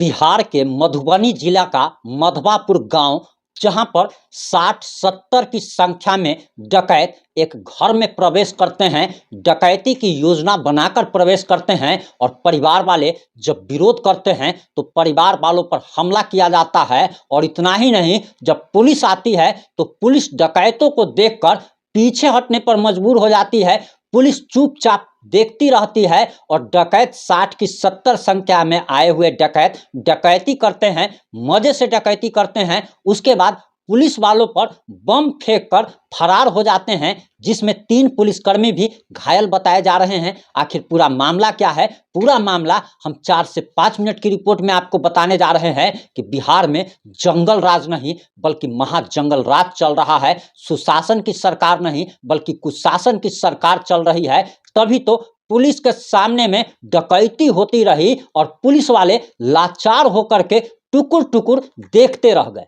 बिहार के मधुबनी जिला का मधवापुर गांव, जहां पर 60-70 की संख्या में डकैत एक घर में प्रवेश करते हैं, डकैती की योजना बनाकर प्रवेश करते हैं और परिवार वाले जब विरोध करते हैं तो परिवार वालों पर हमला किया जाता है। और इतना ही नहीं, जब पुलिस आती है तो पुलिस डकैतों को देखकर पीछे हटने पर मजबूर हो जाती है। पुलिस चुपचाप देखती रहती है और डकैत 60 की 70 संख्या में आए हुए डकैत डकैती करते हैं, मजे से डकैती करते हैं। उसके बाद पुलिस वालों पर बम फेंककर फरार हो जाते हैं, जिसमें 3 पुलिसकर्मी भी घायल बताए जा रहे हैं। आखिर पूरा मामला क्या है? पूरा मामला हम 4 से 5 मिनट की रिपोर्ट में आपको बताने जा रहे हैं कि बिहार में जंगल राज नहीं बल्कि महाजंगल राज चल रहा है। सुशासन की सरकार नहीं बल्कि कुशासन की सरकार चल रही है। तभी तो पुलिस के सामने में डकैती होती रही और पुलिस वाले लाचार होकर के टुकुर टुकुर देखते रह गए।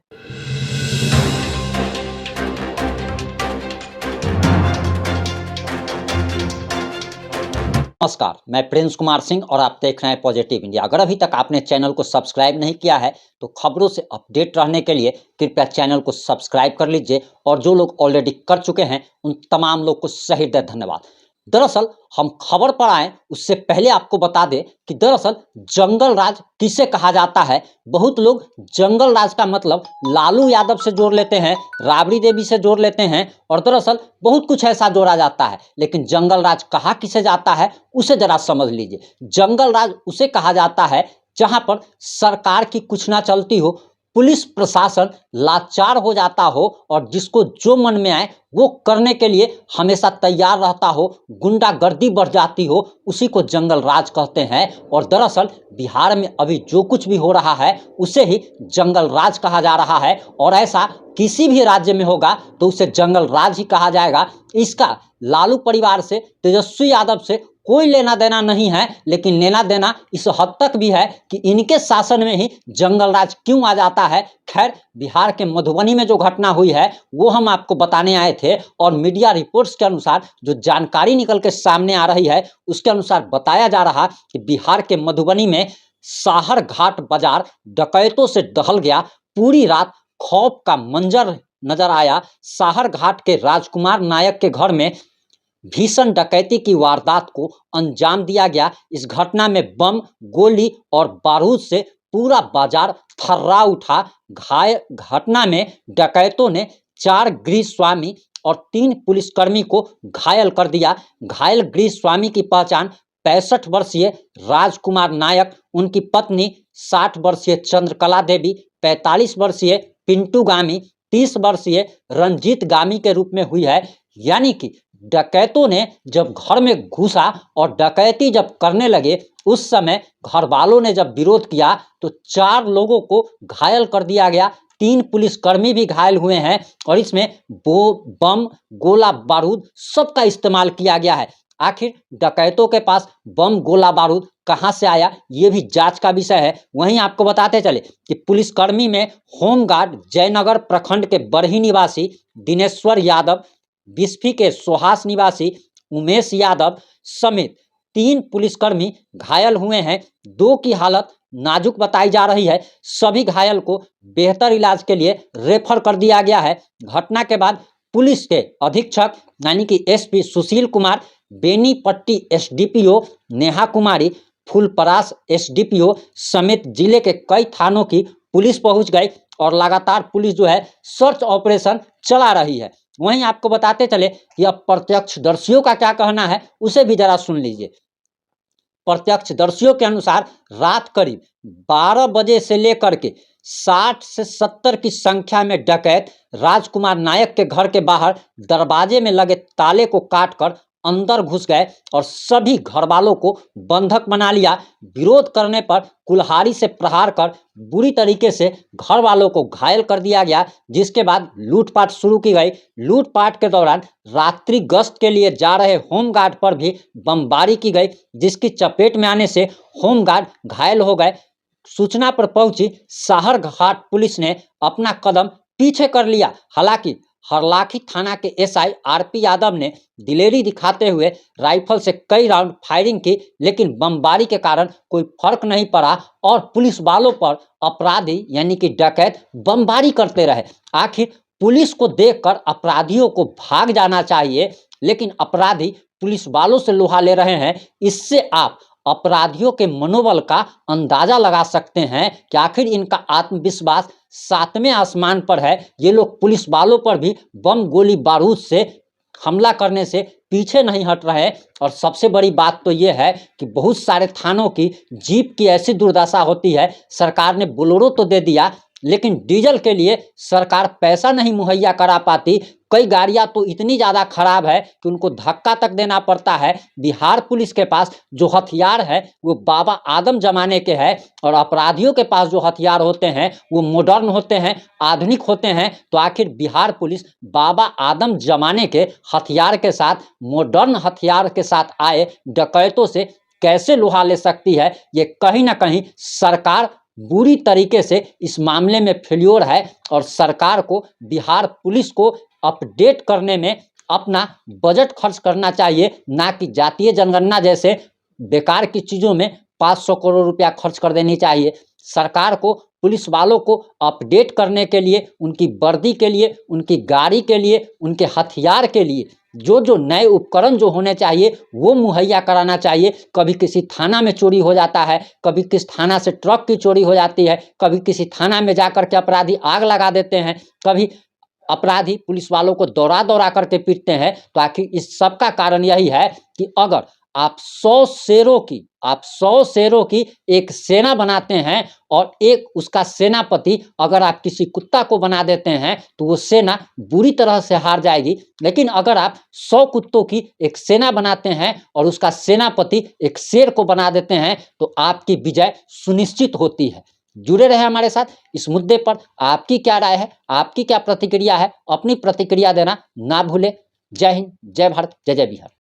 नमस्कार, मैं प्रिंस कुमार सिंह और आप देख रहे हैं पॉजिटिव इंडिया। अगर अभी तक आपने चैनल को सब्सक्राइब नहीं किया है तो खबरों से अपडेट रहने के लिए कृपया चैनल को सब्सक्राइब कर लीजिए, और जो लोग ऑलरेडी कर चुके हैं उन तमाम लोग को सही धन्यवाद। दरअसल हम खबर पर आए उससे पहले आपको बता दें कि दरअसल जंगल राज किसे कहा जाता है। बहुत लोग जंगल राज का मतलब लालू यादव से जोड़ लेते हैं, राबड़ी देवी से जोड़ लेते हैं, और दरअसल बहुत कुछ ऐसा जोड़ा जाता है। लेकिन जंगल राज कहा किसे जाता है उसे जरा समझ लीजिए। जंगल राज उसे कहा जाता है जहां पर सरकार की कुछ ना चलती हो, पुलिस प्रशासन लाचार हो जाता हो और जिसको जो मन में आए वो करने के लिए हमेशा तैयार रहता हो, गुंडागर्दी बढ़ जाती हो, उसी को जंगल राज कहते हैं। और दरअसल बिहार में अभी जो कुछ भी हो रहा है उसे ही जंगल राज कहा जा रहा है, और ऐसा किसी भी राज्य में होगा तो उसे जंगल राज ही कहा जाएगा। इसका लालू परिवार से, तेजस्वी यादव से कोई लेना देना नहीं है, लेकिन लेना देना इस हद तक भी है कि इनके शासन में ही जंगल राज क्यों आ जाता है। खैर, बिहार के मधुबनी में जो घटना हुई है वो हम आपको बताने आए थे, और मीडिया रिपोर्ट्स के अनुसार जो जानकारी निकल के सामने आ रही है उसके अनुसार बताया जा रहा कि बिहार के मधुबनी में साहर घाट बाजार डकैतों से दहल गया। पूरी रात खौफ का मंजर नजर आया। साहर घाट के राजकुमार नायक के घर में भीषण डकैती की वारदात को अंजाम दिया गया। इस घटना में बम, गोली और बारूद से पूरा बाजार थर्रा उठा। घटना में डकैतों ने 4 गृह स्वामी और 3 पुलिसकर्मी को घायल कर दिया। घायल गृह स्वामी की पहचान 65 वर्षीय राजकुमार नायक, उनकी पत्नी 60 वर्षीय चंद्रकला देवी, 45 वर्षीय पिंटू गामी, 30 वर्षीय रंजीत गामी के रूप में हुई है। यानी कि डकैतों ने जब घर में घुसा और डकैती जब करने लगे, उस समय घर वालों ने जब विरोध किया तो 4 लोगों को घायल कर दिया गया। 3 पुलिसकर्मी भी घायल हुए हैं, और इसमें बम, गोला बारूद सबका इस्तेमाल किया गया है। आखिर डकैतों के पास बम, गोला बारूद कहां से आया, ये भी जांच का विषय है। वहीं आपको बताते चले कि पुलिसकर्मी में होमगार्ड जयनगर प्रखंड के बरही निवासी दिनेश्वर यादव, बिस्फी के सोहास निवासी उमेश यादव समेत 3 पुलिसकर्मी घायल हुए हैं। 2 की हालत नाजुक बताई जा रही है। सभी घायल को बेहतर इलाज के लिए रेफर कर दिया गया है। घटना के बाद पुलिस के अधीक्षक यानी कि SP Sushil Kumar, Benipatti SDPO Neha Kumari, Phulparas SDPO समेत जिले के कई थानों की पुलिस पहुंच गई, और लगातार पुलिस जो है सर्च ऑपरेशन चला रही है। वहीं आपको बताते चले कि अब प्रत्यक्षदर्शियों का क्या कहना है उसे भी जरा सुन लीजिए। प्रत्यक्षदर्शियों के अनुसार रात करीब 12 बजे से लेकर के 60 से 70 की संख्या में डकैत राजकुमार नायक के घर के बाहर दरवाजे में लगे ताले को काटकर अंदर घुस गए और सभी घर वालों को बंधक बना लिया। विरोध करने पर कुल्हाड़ी से प्रहार कर बुरी तरीके से घर वालों को घायल कर दिया गया, जिसके बाद लूटपाट शुरू की गई। लूटपाट के दौरान रात्रि गश्त के लिए जा रहे होमगार्ड पर भी बमबारी की गई, जिसकी चपेट में आने से होमगार्ड घायल हो गए। सूचना पर पहुंची साहर घाट पुलिस ने अपना कदम पीछे कर लिया। हालांकि हरलाखी थाना के एसआई आरपी यादव ने दिलेरी दिखाते हुए राइफल से कई राउंड फायरिंग की, लेकिन बमबारी के कारण कोई फर्क नहीं पड़ा और पुलिस वालों पर अपराधी यानी कि डकैत बमबारी करते रहे। आखिर पुलिस को देखकर अपराधियों को भाग जाना चाहिए, लेकिन अपराधी पुलिस वालों से लोहा ले रहे हैं। इससे आप अपराधियों के मनोबल का अंदाजा लगा सकते हैं कि आखिर इनका आत्मविश्वास सातवें आसमान पर है। ये लोग पुलिस वालों पर भी बम गोली बारूद से हमला करने से पीछे नहीं हट रहे। और सबसे बड़ी बात तो ये है कि बहुत सारे थानों की जीप की ऐसी दुर्दशा होती है, सरकार ने बोलेरो तो दे दिया, लेकिन डीजल के लिए सरकार पैसा नहीं मुहैया करा पाती। कई गाड़ियां तो इतनी ज़्यादा खराब है कि उनको धक्का तक देना पड़ता है। बिहार पुलिस के पास जो हथियार है वो बाबा आदम जमाने के हैं, और अपराधियों के पास जो हथियार होते हैं वो मॉडर्न होते हैं, आधुनिक होते हैं। तो आखिर बिहार पुलिस बाबा आदम जमाने के हथियार के साथ, मॉडर्न हथियार के साथ आए डकैतों से कैसे लोहा ले सकती है? ये कहीं ना कहीं सरकार बुरी तरीके से इस मामले में फेल्योर है, और सरकार को बिहार पुलिस को अपडेट करने में अपना बजट खर्च करना चाहिए, ना कि जातीय जनगणना जैसे बेकार की चीज़ों में 500 करोड़ रुपया खर्च कर देनी चाहिए। सरकार को पुलिस वालों को अपडेट करने के लिए, उनकी वर्दी के लिए, उनकी गाड़ी के लिए, उनके हथियार के लिए जो जो नए उपकरण जो होने चाहिए वो मुहैया कराना चाहिए। कभी किसी थाना में चोरी हो जाता है, कभी किस थाना से ट्रक की चोरी हो जाती है, कभी किसी थाना में जाकर के अपराधी आग लगा देते हैं, कभी अपराधी पुलिस वालों को दौड़ा दौड़ा करके पीटते हैं। तो आखिर इस सब का कारण यही है कि अगर आप 100 शेरों की एक सेना बनाते हैं और एक उसका सेनापति अगर आप किसी कुत्ता को बना देते हैं तो वो सेना बुरी तरह से हार जाएगी। लेकिन अगर आप 100 कुत्तों की एक सेना बनाते हैं और उसका सेनापति एक शेर को बना देते हैं तो आपकी विजय सुनिश्चित होती है। जुड़े रहे हमारे साथ। इस मुद्दे पर आपकी क्या राय है, आपकी क्या प्रतिक्रिया है? अपनी प्रतिक्रिया देना ना भूले। जय हिंद, जय भारत, जय जय बिहार।